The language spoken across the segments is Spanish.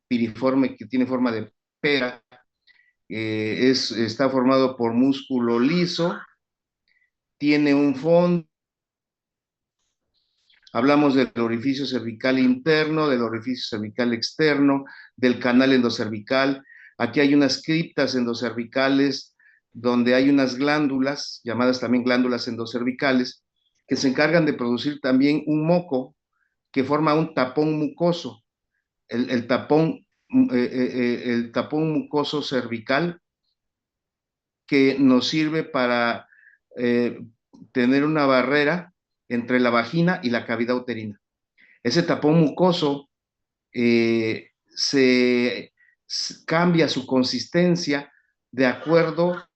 piriforme, que tiene forma de pera, está formado por músculo liso, tiene un fondo. Hablamos del orificio cervical interno, del orificio cervical externo, del canal endocervical. Aquí hay unas criptas endocervicales donde hay unas glándulas, llamadas también glándulas endocervicales, que se encargan de producir también un moco que forma un tapón mucoso. El tapón, el tapón mucoso cervical que nos sirve para eh, tener una barrera entre la vagina y la cavidad uterina. Ese tapón mucoso se cambia su consistencia de acuerdo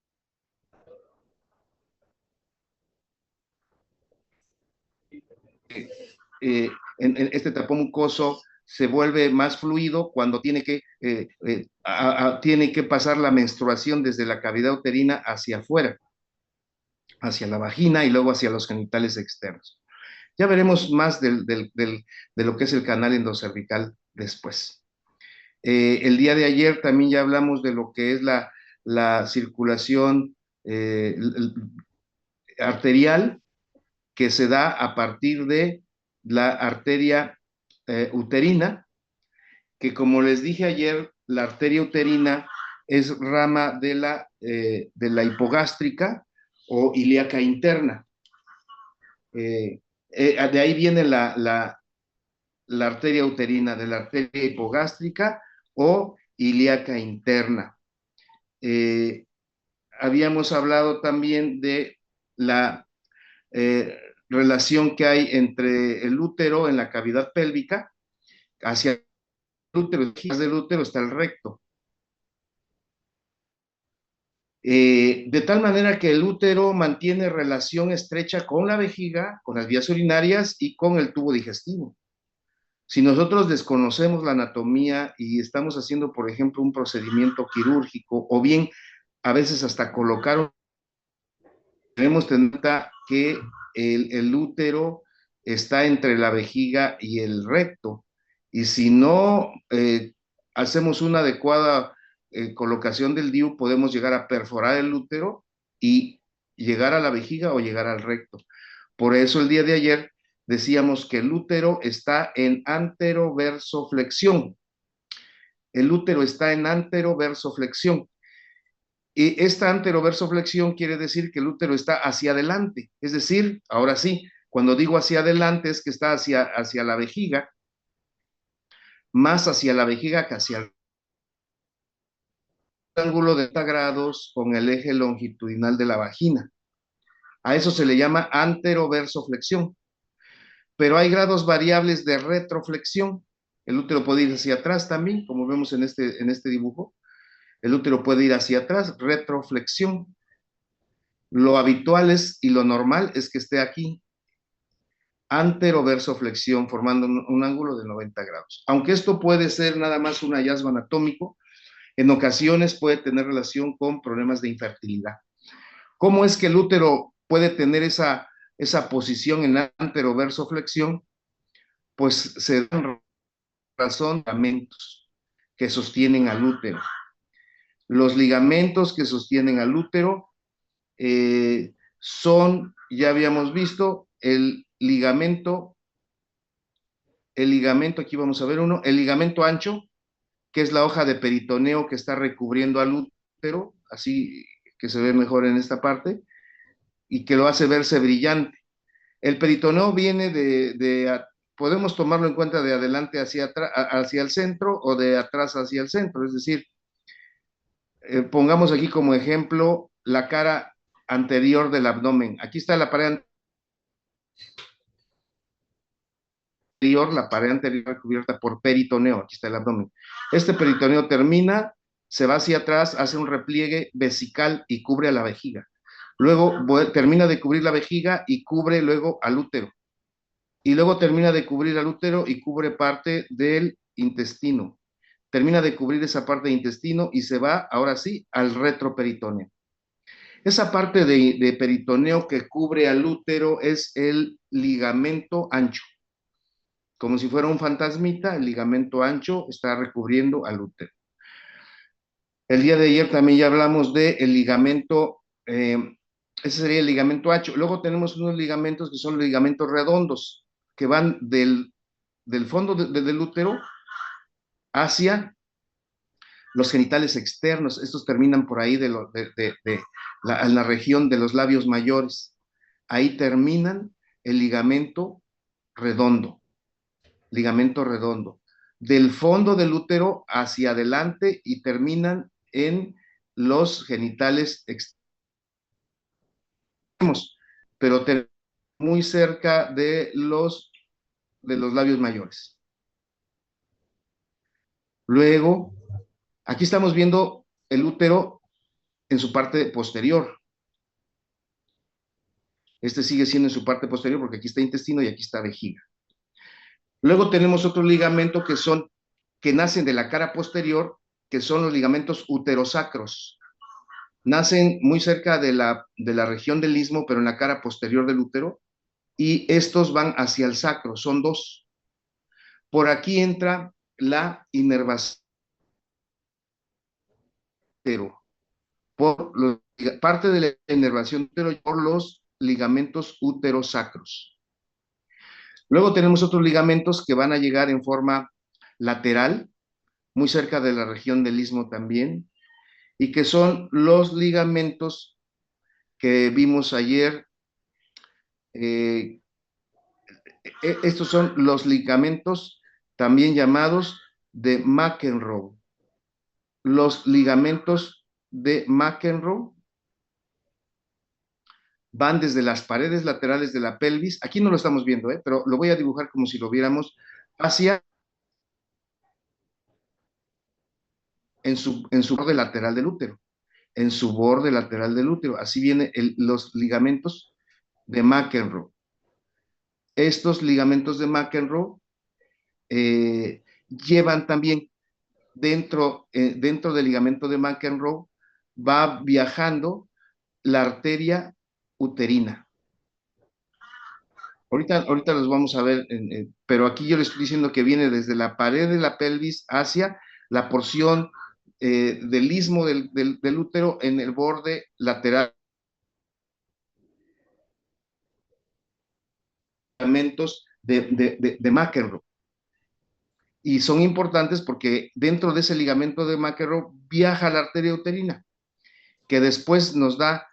en este tapón mucoso se vuelve más fluido cuando tiene que pasar la menstruación desde la cavidad uterina hacia afuera, hacia la vagina y luego hacia los genitales externos. Ya veremos más de lo que es el canal endocervical después. El día de ayer también ya hablamos de lo que es la circulación arterial que se da a partir de la arteria uterina, que como les dije ayer, la arteria uterina es rama de la hipogástrica o ilíaca interna. De ahí viene la arteria uterina, de la arteria hipogástrica o ilíaca interna. Eh, Habíamos hablado también de la relación que hay entre el útero en la cavidad pélvica, hacia el útero, detrás del útero está el recto. De tal manera que el útero mantiene relación estrecha con la vejiga, con las vías urinarias y con el tubo digestivo. Si nosotros desconocemos la anatomía y estamos haciendo, por ejemplo, un procedimiento quirúrgico o bien a veces hasta colocar, tenemos en cuenta que el útero está entre la vejiga y el recto. Y si no hacemos una adecuada colocación del DIU, podemos llegar a perforar el útero y llegar a la vejiga o llegar al recto. Por eso el día de ayer decíamos que el útero está en anteroversoflexión. El útero está en anteroversoflexión. Y esta anteroversoflexión quiere decir que el útero está hacia adelante. Es decir, ahora sí, cuando digo hacia adelante es que está hacia la vejiga, más hacia la vejiga que hacia el ángulo de 30 grados con el eje longitudinal de la vagina. A eso se le llama anteroversoflexión. Pero hay grados variables de retroflexión. El útero puede ir hacia atrás también, como vemos en este dibujo. El útero puede ir hacia atrás, retroflexión. Lo habitual es y lo normal es que esté aquí, anteroversoflexión, formando un ángulo de 90 grados. Aunque esto puede ser nada más un hallazgo anatómico, en ocasiones puede tener relación con problemas de infertilidad. ¿Cómo es que el útero puede tener esa posición en anteroversoflexión? Pues se dan razón ligamentos que sostienen al útero. Los ligamentos que sostienen al útero son, ya habíamos visto, aquí vamos a ver uno, el ligamento ancho, que es la hoja de peritoneo que está recubriendo al útero, así que se ve mejor en esta parte, y que lo hace verse brillante. El peritoneo viene podemos tomarlo en cuenta de adelante hacia el centro o de atrás hacia el centro, es decir, pongamos aquí como ejemplo la cara anterior del abdomen. Aquí está la pared anterior cubierta por peritoneo, aquí está el abdomen. Este peritoneo termina, se va hacia atrás, hace un repliegue vesical y cubre a la vejiga. Luego termina de cubrir la vejiga y cubre luego al útero. Y luego termina de cubrir al útero y cubre parte del intestino. Termina de cubrir esa parte del intestino y se va, ahora sí, al retroperitoneo. Esa parte de peritoneo que cubre al útero es el ligamento ancho. como si fuera un fantasmita, el ligamento ancho está recubriendo al útero. El día de ayer también ya hablamos del ligamento, ese sería el ligamento ancho. Luego tenemos unos ligamentos que son ligamentos redondos, que van del fondo del útero hacia los genitales externos. Estos terminan por ahí en la región de los labios mayores. Ahí terminan el ligamento redondo, del fondo del útero hacia adelante y terminan en los genitales extremos, pero muy cerca de los labios mayores. Luego, aquí estamos viendo el útero en su parte posterior. Este sigue siendo en su parte posterior porque aquí está intestino y aquí está vejiga. Luego tenemos otro ligamento que nacen de la cara posterior, que son los ligamentos uterosacros. Nacen muy cerca de la región del istmo, pero en la cara posterior del útero, y estos van hacia el sacro, son dos. Por aquí entra la inervación parte de la inervación por los ligamentos uterosacros. Luego tenemos otros ligamentos que van a llegar en forma lateral, muy cerca de la región del istmo también, y que son los ligamentos que vimos ayer. Estos son los ligamentos también llamados de McEnroe. Los ligamentos de McEnroe van desde las paredes laterales de la pelvis, aquí no lo estamos viendo, pero lo voy a dibujar como si lo viéramos, hacia en su borde lateral del útero, en su borde lateral del útero. Así vienen los ligamentos de McEnroe. Estos ligamentos de McEnroe llevan también dentro del ligamento de McEnroe, va viajando la arteria uterina. Ahorita los vamos a ver, pero aquí yo les estoy diciendo que viene desde la pared de la pelvis hacia la porción del istmo del útero en el borde lateral. Ligamentos de McEnroe. Y son importantes porque dentro de ese ligamento de McEnroe viaja la arteria uterina, que después nos da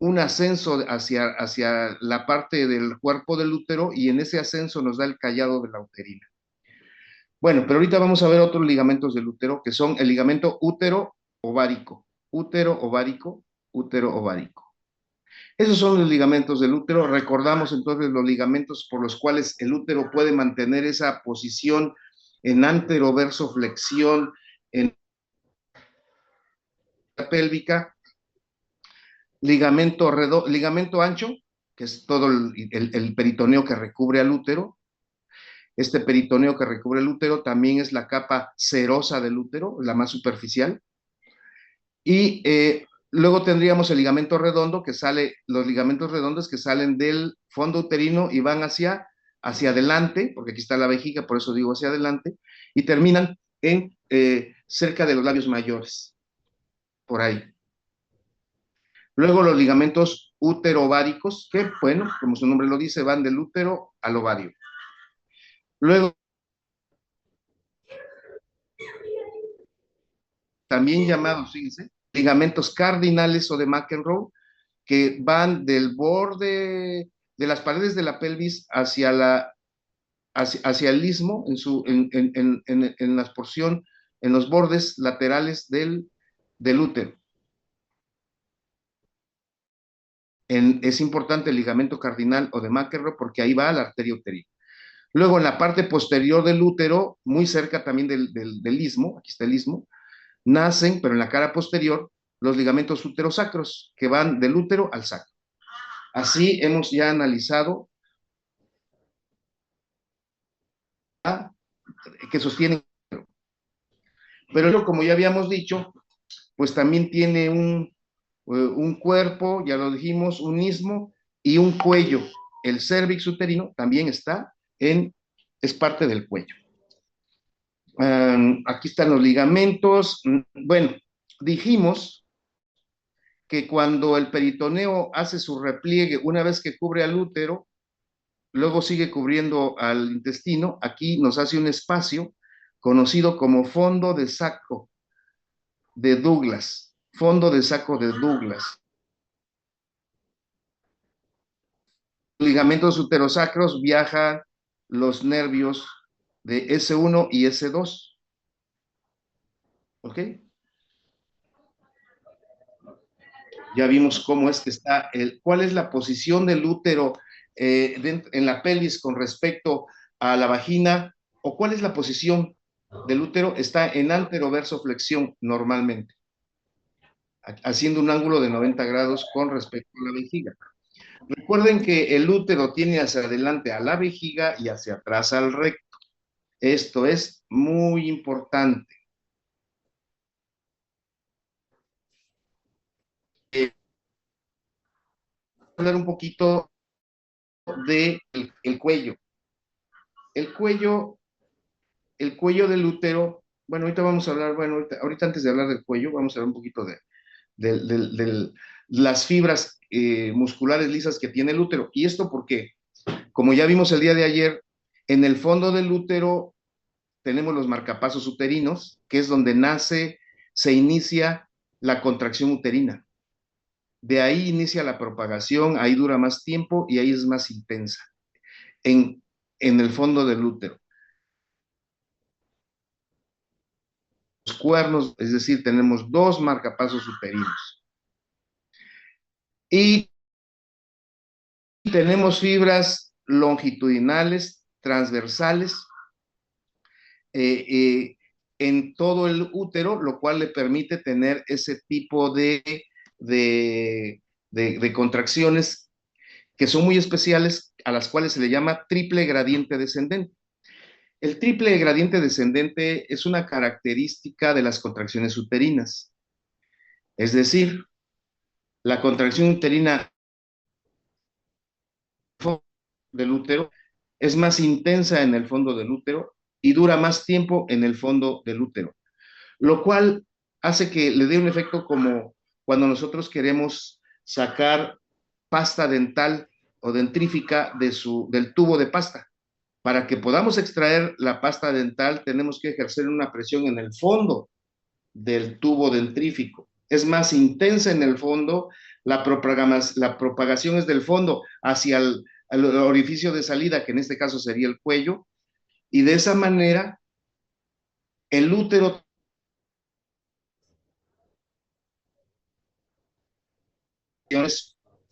un ascenso hacia la parte del cuerpo del útero y en ese ascenso nos da el callado de la uterina. Bueno, pero ahorita vamos a ver otros ligamentos del útero que son el ligamento útero-ovárico, útero-ovárico, útero-ovárico. Esos son los ligamentos del útero. Recordamos entonces los ligamentos por los cuales el útero puede mantener esa posición en anteroversoflexión, en la pélvica. Ligamento ancho, que es todo el peritoneo que recubre al útero. Este peritoneo que recubre el útero también es la capa serosa del útero, la más superficial. Y luego tendríamos el ligamento redondo, los ligamentos redondos que salen del fondo uterino y van hacia adelante, porque aquí está la vejiga, por eso digo hacia adelante, y terminan cerca de los labios mayores, por ahí. Luego los ligamentos útero-ováricos, que, bueno, como su nombre lo dice, van del útero al ovario. Luego, también llamados, fíjense, ligamentos cardinales o de McEnroe, que van del borde de las paredes de la pelvis hacia el istmo, en la porción, en los bordes laterales del útero. Es importante el ligamento cardinal o de McEnroe porque ahí va la arteria uterina. Luego, en la parte posterior del útero, muy cerca también del istmo, aquí está el istmo, nacen, pero en la cara posterior, los ligamentos uterosacros, que van del útero al sacro. Así hemos ya analizado que sostienen. Pero como ya habíamos dicho, pues también tiene un cuerpo, ya lo dijimos, un istmo y un cuello. El cérvix uterino también está en es parte del cuello. Aquí están los ligamentos. Bueno, dijimos que cuando el peritoneo hace su repliegue, una vez que cubre al útero, luego sigue cubriendo al intestino, aquí nos hace un espacio conocido como fondo de saco de Douglas, fondo de saco de Douglas. Ligamentos uterosacros viajan los nervios de S1 y S2. ¿Ok? Ya vimos cómo es que está, cuál es la posición del útero en la pelvis con respecto a la vagina, o cuál es la posición del útero. Está en anteroversoflexión normalmente, haciendo un ángulo de 90 grados con respecto a la vejiga. Recuerden que el útero tiene hacia adelante a la vejiga y hacia atrás al recto. Esto es muy importante. Hablar un poquito de el cuello. El cuello, el cuello del útero, bueno, ahorita vamos a hablar, bueno, ahorita antes de hablar del cuello, vamos a hablar un poquito de las fibras musculares lisas que tiene el útero. ¿Y esto porque, como ya vimos el día de ayer, en el fondo del útero tenemos los marcapasos uterinos, que es donde nace, se inicia la contracción uterina. De ahí inicia la propagación, ahí dura más tiempo y ahí es más intensa, en, en el fondo del útero. Los cuernos, es decir, tenemos dos marcapasos uterinos. Y tenemos fibras longitudinales, transversales, eh, eh, en todo el útero, lo cual le permite tener ese tipo de contracciones que son muy especiales, a las cuales se le llama triple gradiente descendente. El triple gradiente descendente es una característica de las contracciones uterinas. Es decir, la contracción uterina del útero es más intensa en el fondo del útero y dura más tiempo en el fondo del útero, lo cual hace que le dé un efecto como cuando nosotros queremos sacar pasta dental o dentrífica del tubo de pasta. Para que podamos extraer la pasta dental, tenemos que ejercer una presión en el fondo del tubo dentrífico. Es más intensa en el fondo, la propagación es del fondo hacia el orificio de salida, que en este caso sería el cuello, y de esa manera el útero,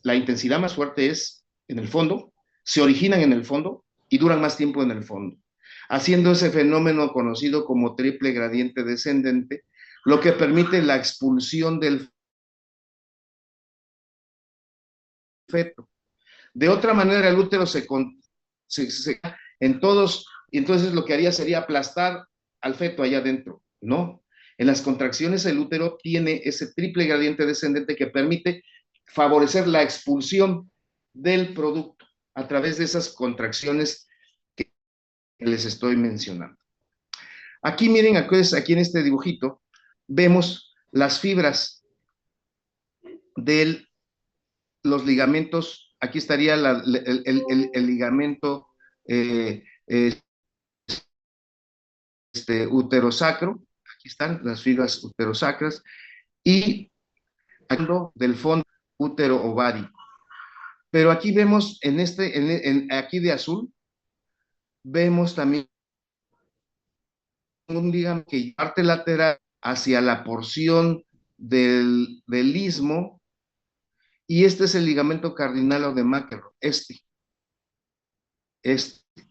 la intensidad más fuerte es en el fondo, se originan en el fondo y duran más tiempo en el fondo, haciendo ese fenómeno conocido como triple gradiente descendente, lo que permite la expulsión del feto. De otra manera, el útero se en todos, y entonces lo que haría sería aplastar al feto allá adentro, ¿no? En las contracciones el útero tiene ese triple gradiente descendente que permite favorecer la expulsión del producto a través de esas contracciones que les estoy mencionando. Aquí miren, aquí en este dibujito, vemos las fibras de los ligamentos. Aquí estaría el ligamento eh, uterosacro. Aquí están las fibras uterosacras. Y del fondo útero ovárico. Pero aquí vemos, aquí de azul, vemos también un ligamento que parte lateral hacia la porción del istmo, y este es el ligamento cardinal o de McEnroe,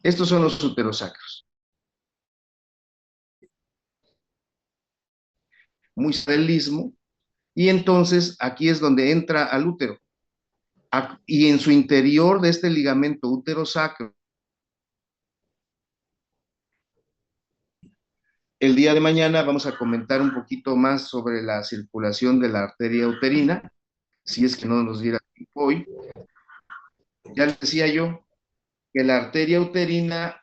estos son los uterosacros. Muy del istmo, y entonces aquí es donde entra al útero. Y en su interior de este ligamento uterosacro, el día de mañana vamos a comentar un poquito más sobre la circulación de la arteria uterina, si es que no nos diera tiempo hoy. Ya les decía yo que la arteria uterina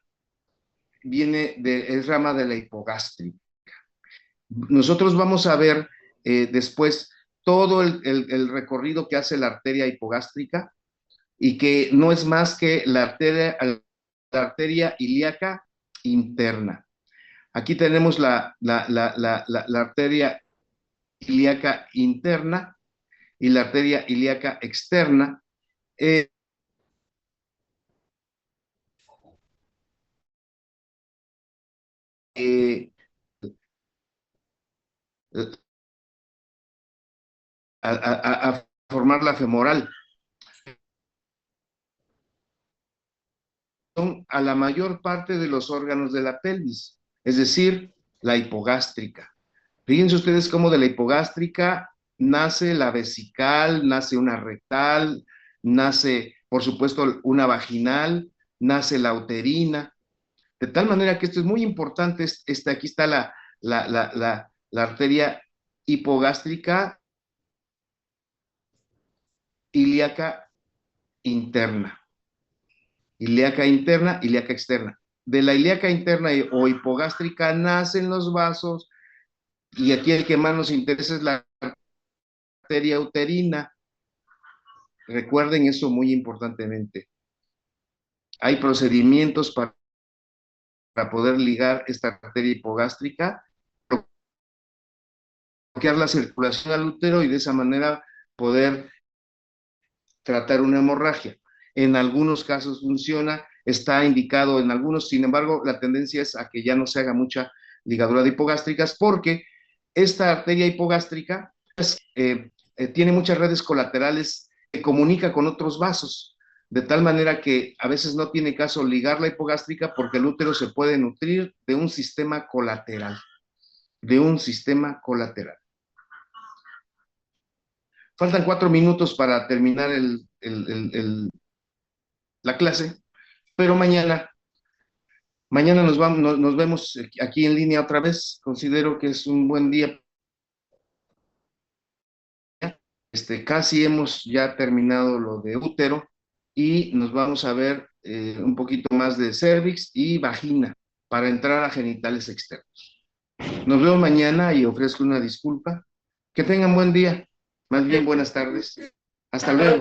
es rama de la hipogástrica. Nosotros vamos a ver después todo el recorrido que hace la arteria hipogástrica y que no es más que la arteria ilíaca interna. Aquí tenemos la arteria ilíaca interna y la arteria ilíaca externa. Eh, eh, a formar la femoral. Son a la mayor parte de los órganos de la pelvis, es decir, la hipogástrica. Fíjense ustedes cómo de la hipogástrica nace la vesical, nace una rectal, nace, por supuesto, una vaginal, nace la uterina, de tal manera que esto es muy importante. Aquí está la arteria hipogástrica ilíaca interna. Ilíaca interna, ilíaca externa. De la ilíaca interna o hipogástrica nacen los vasos, y aquí el que más nos interesa es la arteria uterina. Recuerden eso muy importantemente. Hay procedimientos para poder ligar esta arteria hipogástrica, bloquear la circulación al útero y de esa manera poder tratar una hemorragia. En algunos casos funciona, está indicado en algunos, sin embargo, la tendencia es a que ya no se haga mucha ligadura de hipogástricas porque esta arteria hipogástrica tiene muchas redes colaterales que comunica con otros vasos, de tal manera que a veces no tiene caso ligar la hipogástrica porque el útero se puede nutrir de un sistema colateral, de un sistema colateral. Faltan 4 minutos para terminar la clase, pero mañana nos vemos aquí en línea otra vez. Considero que es un buen día. Casi hemos ya terminado lo de útero y nos vamos a ver un poquito más de cervix y vagina para entrar a genitales externos. Nos vemos mañana y ofrezco una disculpa. Que tengan buen día, más bien buenas tardes. Hasta luego.